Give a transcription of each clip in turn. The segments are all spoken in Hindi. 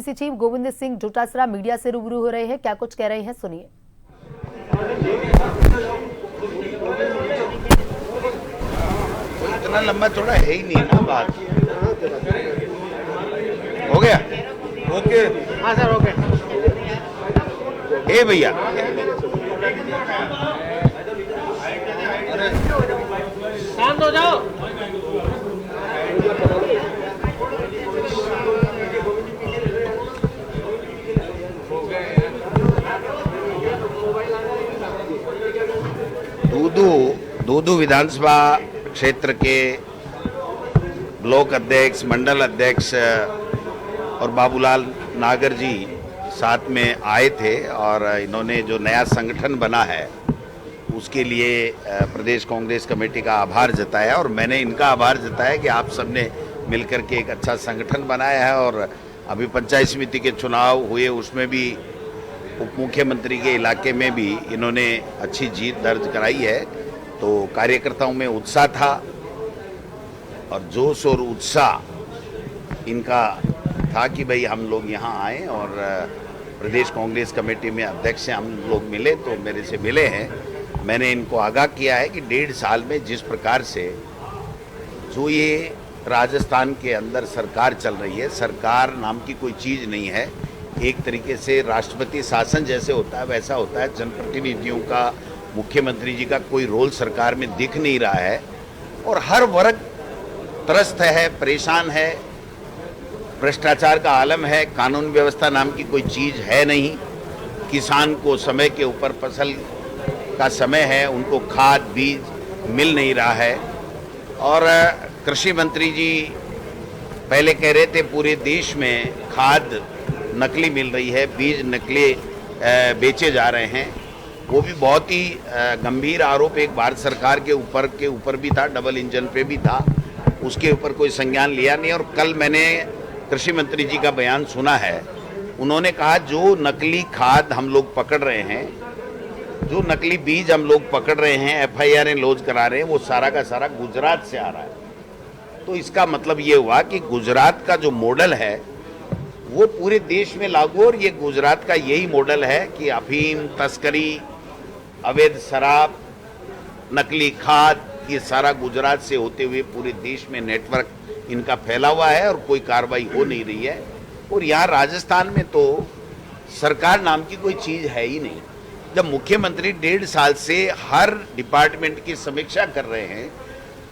DC chief Govind Singh Dotasra media से रूबरू हो रहे हैं, क्या कुछ कह रहे हैं सुनिए। इतना लंबा थोड़ा है ही नहीं ना बात। हो गया? ओके। हाँ सर, ओके। ए भैया, शांत हो जाओ। दूदू विधानसभा क्षेत्र के ब्लॉक अध्यक्ष, मंडल अध्यक्ष और बाबूलाल नागर जी साथ में आए थे और इन्होंने जो नया संगठन बना है उसके लिए प्रदेश कांग्रेस कमेटी का आभार जताया और मैंने इनका आभार जताया कि आप सबने मिलकर के एक अच्छा संगठन बनाया है। और अभी पंचायत समिति के चुनाव हुए, उसमें भी उप मुख्यमंत्री के इलाके में भी इन्होंने अच्छी जीत दर्ज कराई है। तो कार्यकर्ताओं में उत्साह था और जोश और उत्साह इनका था कि भाई हम लोग यहाँ आए और प्रदेश कांग्रेस कमेटी में अध्यक्ष से हम लोग मिले, तो मेरे से मिले हैं। मैंने इनको आगाह किया है कि 1.5 साल में जिस प्रकार से जो ये राजस्थान के अंदर सरकार चल रही है, सरकार नाम की कोई चीज़ नहीं है। एक तरीके से राष्ट्रपति शासन जैसे होता है वैसा होता है। जनप्रतिनिधियों का, मुख्यमंत्री जी का कोई रोल सरकार में दिख नहीं रहा है और हर वर्ग त्रस्त है, परेशान है, भ्रष्टाचार का आलम है, कानून व्यवस्था नाम की कोई चीज़ है नहीं। किसान को समय के ऊपर फसल का समय है, उनको खाद बीज मिल नहीं रहा है। और कृषि मंत्री जी पहले कह रहे थे पूरे देश में खाद नकली मिल रही है, बीज नकली बेचे जा रहे हैं। वो भी बहुत ही गंभीर आरोप एक भारत सरकार के ऊपर भी था, डबल इंजन पे भी था, उसके ऊपर कोई संज्ञान लिया नहीं। और कल मैंने कृषि मंत्री जी का बयान सुना है, उन्होंने कहा जो नकली खाद हम लोग पकड़ रहे हैं, जो नकली बीज हम लोग पकड़ रहे हैं, FIR लॉन्च करा रहे हैं, वो सारा का सारा गुजरात से आ रहा है। तो इसका मतलब ये हुआ कि गुजरात का जो मॉडल है वो पूरे देश में लागू, और ये गुजरात का यही मॉडल है कि अफीम तस्करी, अवैध शराब, नकली खाद, ये सारा गुजरात से होते हुए पूरे देश में नेटवर्क इनका फैला हुआ है और कोई कार्रवाई हो नहीं रही है। और यहाँ राजस्थान में तो सरकार नाम की कोई चीज़ है ही नहीं। जब मुख्यमंत्री 1.5 साल से हर डिपार्टमेंट की समीक्षा कर रहे हैं,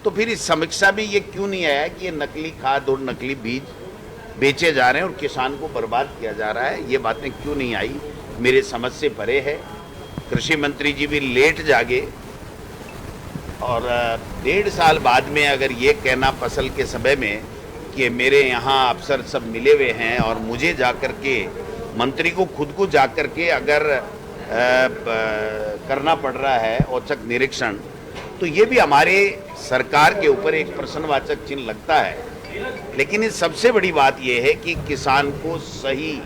तो फिर इस समीक्षा में ये क्यों नहीं आया कि ये नकली खाद और नकली बीज बेचे जा रहे हैं और किसान को बर्बाद किया जा रहा है? ये बातें क्यों नहीं आई, मेरे समझ से परे है। कृषि मंत्री जी भी लेट जागे और 1.5 साल बाद में अगर ये कहना फसल के समय में कि मेरे यहाँ अफसर सब मिले हुए हैं और मुझे जाकर के, मंत्री को खुद को जाकर के अगर करना पड़ रहा है औचक निरीक्षण, तो ये भी हमारे सरकार के ऊपर एक प्रश्नवाचक चिन्ह लगता है। लेकिन इस सबसे बड़ी बात यह है कि किसान को सही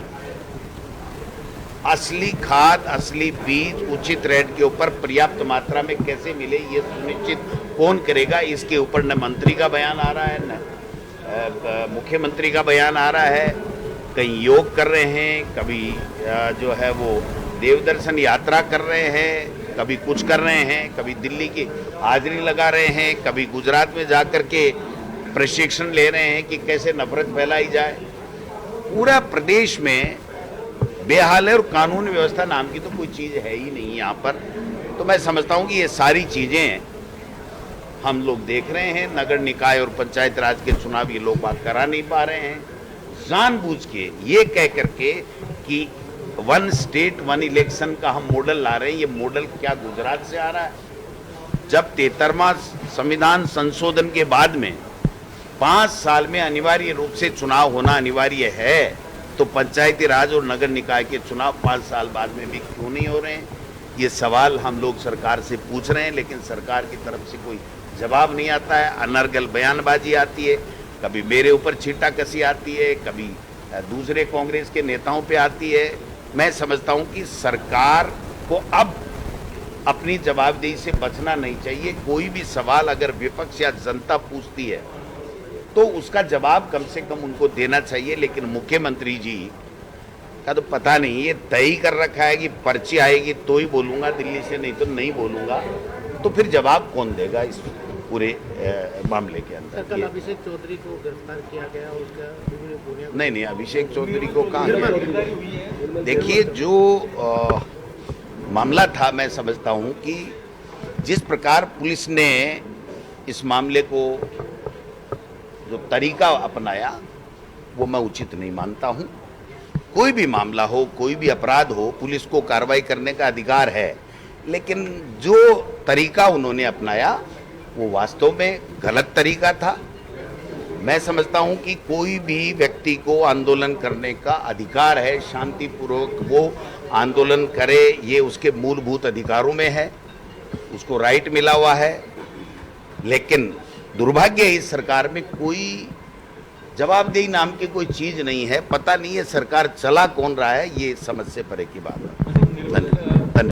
असली खाद, असली बीज उचित रेट के ऊपर पर्याप्त मात्रा में कैसे मिले, ये सुनिश्चित कौन करेगा? इसके ऊपर न मंत्री का बयान आ रहा है, न मुख्यमंत्री का बयान आ रहा है। कहीं योग कर रहे हैं, कभी जो है वो देवदर्शन यात्रा कर रहे हैं, कभी कुछ कर रहे हैं, कभी दिल्ली की हाजिरी लगा रहे हैं, कभी गुजरात में जाकर के प्रशिक्षण ले रहे हैं कि कैसे नफरत फैलाई जाए। पूरा प्रदेश में बेहाल है और कानून व्यवस्था नाम की तो कोई चीज़ है ही नहीं यहाँ पर। तो मैं समझता हूँ कि ये सारी चीज़ें हम लोग देख रहे हैं। नगर निकाय और पंचायत राज के चुनाव ये लोग बात करा नहीं पा रहे हैं, जानबूझ के ये कह करके कि 1 स्टेट 1 इलेक्शन का हम मॉडल ला रहे हैं। ये मॉडल क्या गुजरात से आ रहा है? जब 73वां संविधान संशोधन के बाद में 5 साल में अनिवार्य रूप से चुनाव होना अनिवार्य है, तो पंचायती राज और नगर निकाय के चुनाव 5 साल बाद में भी क्यों नहीं हो रहे हैं? ये सवाल हम लोग सरकार से पूछ रहे हैं, लेकिन सरकार की तरफ से कोई जवाब नहीं आता है। अनर्गल बयानबाजी आती है, कभी मेरे ऊपर छींटाकशी आती है, कभी दूसरे कांग्रेस के नेताओं पे आती है। मैं समझता हूं कि सरकार को अब अपनी जवाबदेही से बचना नहीं चाहिए। कोई भी सवाल अगर विपक्ष या जनता पूछती है तो उसका जवाब कम से कम उनको देना चाहिए। लेकिन मुख्यमंत्री जी का तो पता नहीं, ये तय ही कर रखा है कि पर्ची आएगी तो ही बोलूँगा दिल्ली से, नहीं तो नहीं बोलूँगा। तो फिर जवाब कौन देगा इस पूरे मामले के अंदर? कल अभिषेक चौधरी को गिरफ्तार किया गया, उसका नहीं, अभिषेक चौधरी को कहाँ किया? देखिए, जो मामला था, मैं समझता हूँ कि जिस प्रकार पुलिस ने इस मामले को जो तरीका अपनाया वो मैं उचित नहीं मानता हूँ। कोई भी मामला हो, कोई भी अपराध हो, पुलिस को कार्रवाई करने का अधिकार है, लेकिन जो तरीका उन्होंने अपनाया वो वास्तव में गलत तरीका था। मैं समझता हूं कि कोई भी व्यक्ति को आंदोलन करने का अधिकार है, शांतिपूर्वक वो आंदोलन करे, ये उसके मूलभूत अधिकारों में है, उसको राइट मिला हुआ है। लेकिन दुर्भाग्य है, इस सरकार में कोई जवाबदेही नाम की कोई चीज़ नहीं है। पता नहीं है सरकार चला कौन रहा है, ये समझ से परे की बात है। धन्यवाद।